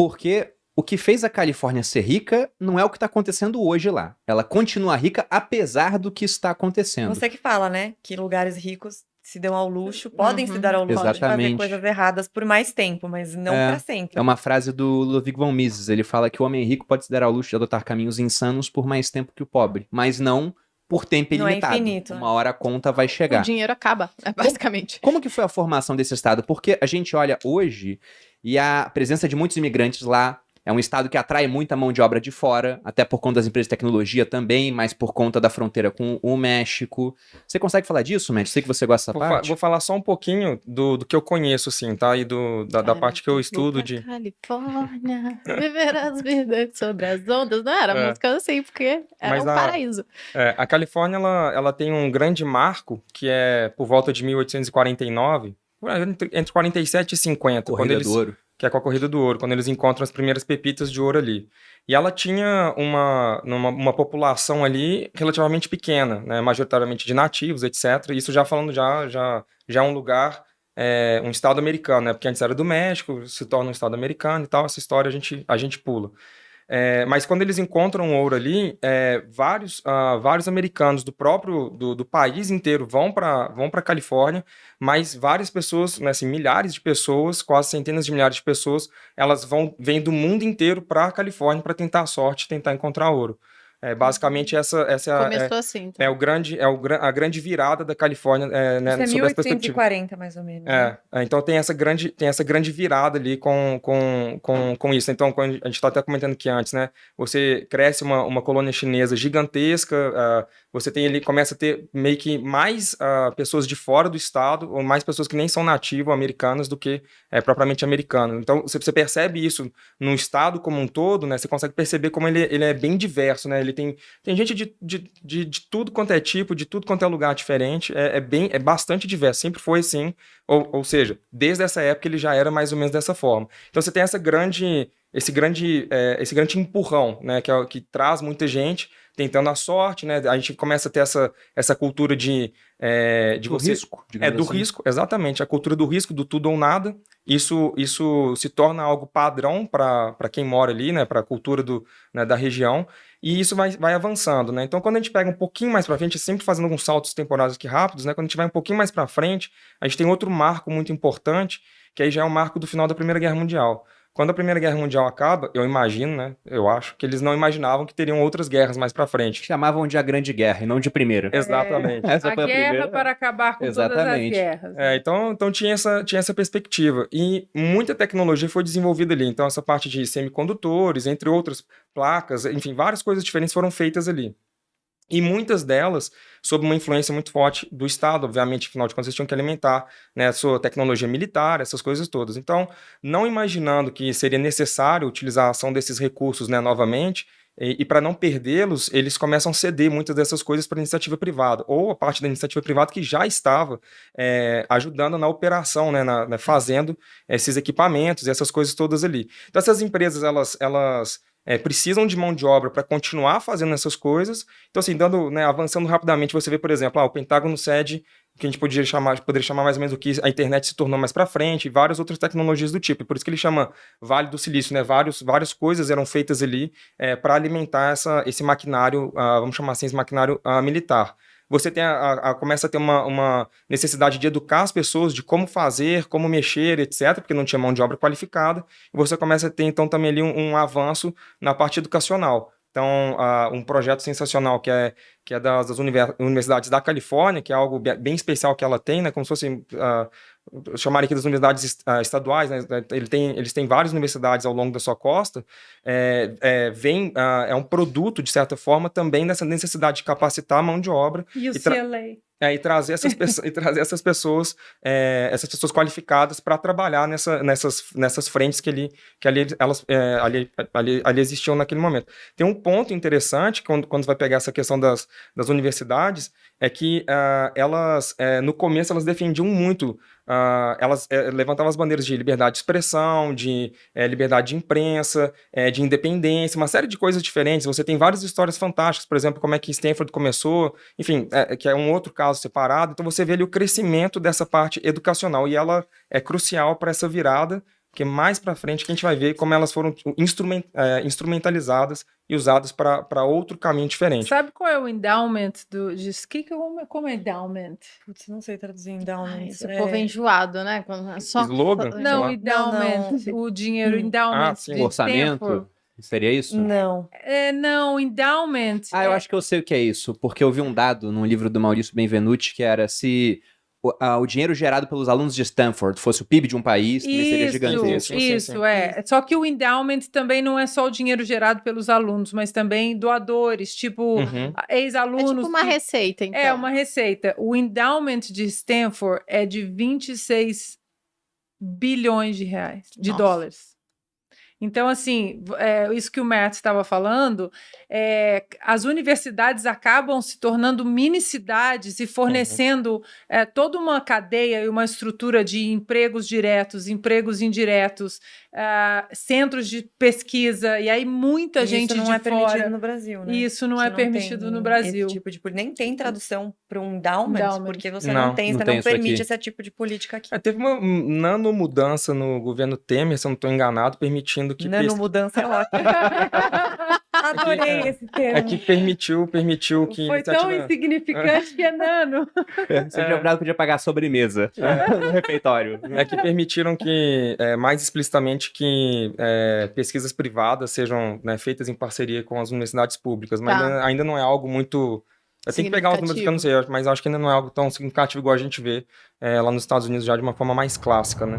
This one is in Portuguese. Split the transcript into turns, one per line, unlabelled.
Porque o que fez a Califórnia ser rica não é o que está acontecendo hoje lá. Ela continua rica apesar do que está acontecendo.
Você que fala, né? Que lugares ricos se dão ao luxo, podem se dar ao luxo de fazer
Exatamente.
coisas erradas por mais tempo, mas não para sempre.
É uma frase do Ludwig von Mises. Ele fala que o homem rico pode se dar ao luxo de adotar caminhos insanos por mais tempo que o pobre, mas não por tempo
Não é
ilimitado.
infinito, né?
Uma hora a conta vai
O
chegar.
dinheiro acaba, basicamente.
Como que foi a formação desse estado? Porque a gente olha hoje e a presença de muitos imigrantes lá é um estado que atrai muita mão de obra de fora, até por conta das empresas de tecnologia também, mas por conta da fronteira com o México. Você consegue falar disso, Matt? Sei que você gosta dessa parte.
Vou falar só um pouquinho do que eu conheço, assim, tá? E da parte que eu estudo de...
Califórnia, viver as vidas sobre as ondas. Não era música assim, porque era um paraíso.
A Califórnia, ela tem um grande marco, que é por volta de 1849, entre 47 e 50.
Corrida do Ouro.
Que é com a Corrida do Ouro, quando eles encontram as primeiras pepitas de ouro ali. E ela tinha uma população ali relativamente pequena, né, majoritariamente de nativos, etc. Isso já falando já é um lugar, um estado americano, né, porque antes era do México, se torna um estado americano e tal, essa história a gente pula. Mas quando eles encontram ouro ali, vários americanos do país inteiro vão para Califórnia, mas várias pessoas, né, assim, milhares de pessoas, quase centenas de milhares de pessoas, elas vêm do mundo inteiro para a Califórnia para tentar a sorte, tentar encontrar ouro. Basicamente, essa
Começou assim, então.
a grande virada da Califórnia, né,
Isso é
sobre essa perspectiva.
1840, mais ou menos. Né?
Então tem essa grande virada ali com isso. Então, quando a gente está até comentando aqui antes, né? Você cresce uma colônia chinesa gigantesca, você começa a ter meio que mais pessoas de fora do estado, ou mais pessoas que nem são nativo-americanas do que propriamente americanas. Então, você percebe isso no estado como um todo, né? Você consegue perceber como ele é bem diverso, né? Ele tem gente de tudo quanto é tipo, de tudo quanto é lugar diferente, é bastante diverso, sempre foi assim, ou seja, desde essa época ele já era mais ou menos dessa forma. Então você tem esse grande empurrão, né, que traz muita gente tentando a sorte, né? A gente começa a ter essa cultura de
risco,
do risco, exatamente, a cultura do risco, do tudo ou nada. Isso se torna algo padrão para quem mora ali, né, para a cultura da região, e isso vai avançando, né? Então, quando a gente pega um pouquinho mais para frente, sempre fazendo alguns saltos temporais aqui rápidos, né? Quando a gente vai um pouquinho mais para frente, a gente tem outro marco muito importante, que aí já é o marco do final da Primeira Guerra Mundial. Quando a Primeira Guerra Mundial acaba, eu imagino, né? Eu acho que eles não imaginavam que teriam outras guerras mais pra frente.
Chamavam de a Grande Guerra e não de Primeira.
Exatamente.
Essa foi a guerra para acabar com todas as guerras.
Então tinha essa perspectiva. E muita tecnologia foi desenvolvida ali. Então essa parte de semicondutores, entre outras placas, enfim, várias coisas diferentes foram feitas ali. E muitas delas sob uma influência muito forte do Estado, obviamente, afinal de contas, eles tinham que alimentar, né, a sua tecnologia militar, essas coisas todas. Então, não imaginando que seria necessário utilizar a ação desses recursos, né, novamente, e para não perdê-los, eles começam a ceder muitas dessas coisas para a iniciativa privada, ou a parte da iniciativa privada que já estava ajudando na operação, né, fazendo esses equipamentos e essas coisas todas ali. Então, essas empresas, elas precisam de mão de obra para continuar fazendo essas coisas. Então, assim, avançando rapidamente, você vê, por exemplo, o Pentágono cede, que a gente poderia chamar mais ou menos o que a internet se tornou mais para frente, e várias outras tecnologias do tipo. Por isso que ele chama Vale do Silício, né? Várias coisas eram feitas ali para alimentar esse maquinário, vamos chamar assim, esse maquinário militar. Você começa a ter uma necessidade de educar as pessoas de como fazer, como mexer, etc., porque não tinha mão de obra qualificada, e você começa a ter, então, também ali um avanço na parte educacional. Então, um projeto sensacional que é das universidades da Califórnia, que é algo bem especial que ela tem, né, como se fosse, chamar aqui das universidades estaduais, né, eles têm várias universidades ao longo da sua costa, é um produto, de certa forma, também dessa necessidade de capacitar a mão de obra.
UCLA.
E trazer essas pessoas qualificadas para trabalhar nessas frentes que ali existiam naquele momento. Tem um ponto interessante, quando você vai pegar essa questão das universidades, é que elas, no começo, elas defendiam muito, elas levantavam as bandeiras de liberdade de expressão, de liberdade de imprensa, de independência, uma série de coisas diferentes. Você tem várias histórias fantásticas, por exemplo, como é que Stanford começou, enfim, que é um outro caso separado. Então você vê ali o crescimento dessa parte educacional, e ela é crucial para essa virada, porque mais para frente que a gente vai ver como elas foram instrumentalizadas e usadas para outro caminho diferente.
Sabe qual é o endowment como é endowment?
Putz, não sei traduzir endowment.
Esse povo é enjoado, né? Só...
Slogan?
Não, endowment, o dinheiro, endowment
sim.
de
Orçamento?
Stanford.
Seria isso?
Não.
Não, endowment.
Eu acho que eu sei o que é isso, porque eu vi um dado num livro do Maurício Benvenuti que era se o dinheiro gerado pelos alunos de Stanford fosse o PIB de um país, também seria gigantesco.
Isso. Só que o endowment também não é só o dinheiro gerado pelos alunos, mas também doadores, tipo ex-alunos.
É tipo uma receita, então.
É uma receita. O endowment de Stanford é de 26 bilhões de reais, de dólares. Então, assim, isso que o Matt estava falando, as universidades acabam se tornando mini-cidades e fornecendo toda uma cadeia e uma estrutura de empregos diretos, empregos indiretos, centros de pesquisa, e aí muita gente de fora...
Isso não é permitido no Brasil, né?
Isso não é permitido no Brasil.
Esse tipo de... Nem tem tradução para um endowment, porque você não permite esse tipo de política aqui.
Teve uma nanomudança no governo Temer, se eu não estou enganado, permitindo que...
Nanomudança é ótimo. Adorei esse termo.
Que permitiu que...
Foi tão insignificante que é nano.
Você já podia pagar a sobremesa no refeitório.
Que permitiram que, mais explicitamente, que pesquisas privadas sejam feitas em parceria com as universidades públicas, mas ainda não é algo muito... Eu tenho que pegar os números que eu não sei, mas acho que ainda não é algo tão significativo igual a gente vê lá nos Estados Unidos já de uma forma mais clássica, né?